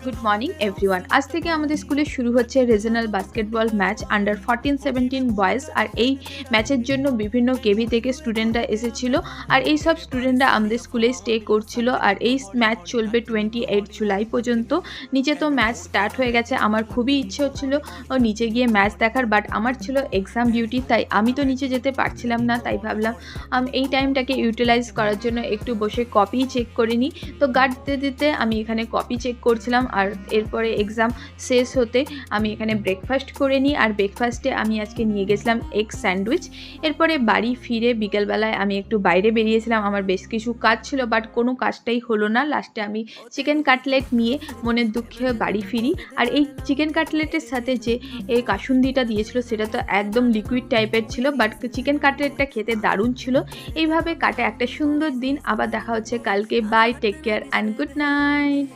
Good morning everyone. আজ থেকে আমাদের স্কুলে শুরু হচ্ছে regional basketball match under 14-17 boys. আর এই ম্যাচের জন্য বিভিন্ন কেভি থেকে স্টুডেন্টরা এসেছিল আর এই সব স্টুডেন্টরা আমাদের স্কুলে স্টে করছিল। আর এই ম্যাচ চলবে 28 জুলাই পর্যন্ত। নিচে তো ম্যাচ স্টার্ট হয়ে গেছে। আমার খুবই ইচ্ছে হচ্ছিল নিচে গিয়ে ম্যাচ দেখার, বাট আমার ছিল এক্সাম ডিউটি, তাই আমি তো নিচে যেতে পারছিলাম না। তাই ভাবলাম এই টাইমটাকে ইউটিলাইজ করার জন্য একটু বসে কপি চেক করে নিই। তো গার্ড দিতে দিতে আমি এখানে কপি চেক করছিলাম আর এরপরে এক্সাম শেষ হতে আমি এখানে ব্রেকফাস্ট করে নিই। আর ব্রেকফাস্টে আমি আজকে নিয়ে গেছিলাম এগ স্যান্ডউইচ। এরপরে বাড়ি ফিরে বিকেলবেলায় আমি একটু বাইরে বেরিয়েছিলাম, আমার বেশ কিছু কাজ ছিল, বাট কোনো কাজটাই হলো না। লাস্টে আমি চিকেন কাটলেট নিয়ে মনের দুঃখে বাড়ি ফিরি। আর এই চিকেন কাটলেটের সাথে যে এই কাসুন্দিটা দিয়েছিল সেটা তো একদম লিকুইড টাইপের ছিল, বাট চিকেন কাটলেটটা খেতে দারুণ ছিল। এইভাবে কাটে একটা সুন্দর দিন। আবার দেখা হচ্ছে কালকে। Bye, take care and good night.